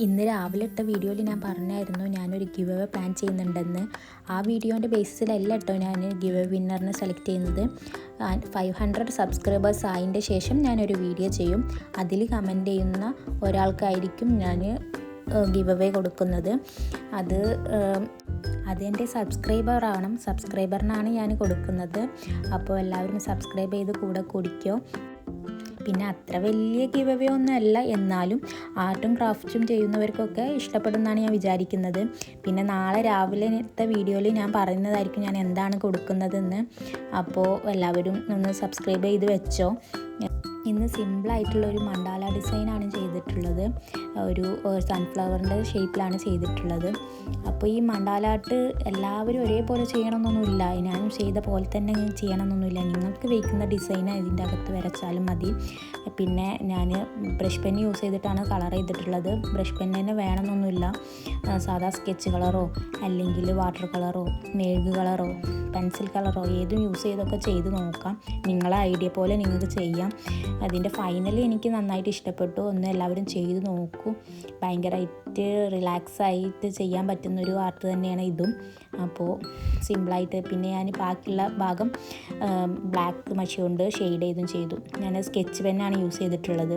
ഇന്ന് രാവിലെ ഇട്ട വീഡിയോയിൽ ഞാൻ പറഞ്ഞായിരുന്നു ഞാനൊരു ഗിവ് അവേ പ്ലാൻ ചെയ്യുന്നുണ്ടെന്ന്. ആ വീഡിയോൻ്റെ ബേസിലല്ല കേട്ടോ ഞാൻ ഗിവ് അവേ വിന്നറിനെ സെലക്ട് ചെയ്യുന്നത്. 500 സബ്സ്ക്രൈബേഴ്സ് ആയതിൻ്റെ ശേഷം ഞാനൊരു വീഡിയോ ചെയ്യും. അതിൽ കമൻറ്റ് ചെയ്യുന്ന ഒരാൾക്കായിരിക്കും ഞാൻ ഗിവ് അവേ കൊടുക്കുന്നത്. അതെൻ്റെ സബ്സ്ക്രൈബർ ആവണം. സബ്സ്ക്രൈബറിനാണ് ഞാൻ കൊടുക്കുന്നത്. അപ്പോൾ എല്ലാവരും സബ്സ്ക്രൈബ് ചെയ്ത് കൂടെ കുടിക്കോ. പിന്നെ അത്ര വലിയ ഗിവ് അവേ ഒന്നുമല്ല, എന്നാലും ആർട്ടും ക്രാഫ്റ്റും ചെയ്യുന്നവർക്കൊക്കെ ഇഷ്ടപ്പെടുമെന്നാണ് ഞാൻ വിചാരിക്കുന്നത്. പിന്നെ നാളെ രാവിലത്തെ വീഡിയോയിൽ ഞാൻ പറയുന്നതായിരിക്കും ഞാൻ എന്താണ് കൊടുക്കുന്നതെന്ന്. അപ്പോൾ എല്ലാവരും ഒന്ന് സബ്സ്ക്രൈബ് ചെയ്ത് വെച്ചോ. ഇന്ന് സിമ്പിളായിട്ടുള്ളൊരു മണ്ടാല ഡിസൈനാണ് ചെയ്തിട്ടുള്ളത്. ഒരു സൺഫ്ലവറിൻ്റെ ഷേപ്പിലാണ് ചെയ്തിട്ടുള്ളത്. അപ്പോൾ ഈ മണ്ടാലാട്ട് എല്ലാവരും ഒരേപോലെ ചെയ്യണമെന്നൊന്നുമില്ല. ഞാൻ ചെയ്ത പോലെ തന്നെ ചെയ്യണമെന്നൊന്നുമില്ല. നിങ്ങൾക്ക് വയ്ക്കുന്ന ഡിസൈൻ ഇതിൻ്റെ അകത്ത് വരച്ചാലും മതി. പിന്നെ ഞാൻ ബ്രഷ് പെൻ യൂസ് ചെയ്തിട്ടാണ് കളർ ചെയ്തിട്ടുള്ളത്. ബ്രഷ് പെൻ തന്നെ വേണമെന്നൊന്നുമില്ല. സാധാ സ്കെച്ച് കളറോ അല്ലെങ്കിൽ വാട്ടർ കളറോ മെഴുക് കളറോ പെൻസിൽ കളറോ ഏതും യൂസ് ചെയ്തൊക്കെ ചെയ്ത് നോക്കാം. നിങ്ങളെ ഐഡിയ പോലെ നിങ്ങൾക്ക് ചെയ്യാം. അതിൻ്റെ ഫൈനലി എനിക്ക് നന്നായിട്ട് ഇഷ്ടപ്പെട്ടു. ഒന്ന് എല്ലാവരും ചെയ്ത് നോക്കൂ. ഭയങ്കരമായിട്ട് റിലാക്സ് ആയിട്ട് ചെയ്യാൻ പറ്റുന്നൊരു ആർട്ട് തന്നെയാണ് ഇതും. അപ്പോൾ സിമ്പിളായിട്ട് പിന്നെ ഞാൻ ബാക്കിയുള്ള ഭാഗം ബ്ലാക്ക് മഷി കൊണ്ട് ഷെയ്ഡ് ചെയ്തും ചെയ്തു. ഞാൻ സ്കെച്ച് പെന്നാണ് യൂസ് ചെയ്തിട്ടുള്ളത്.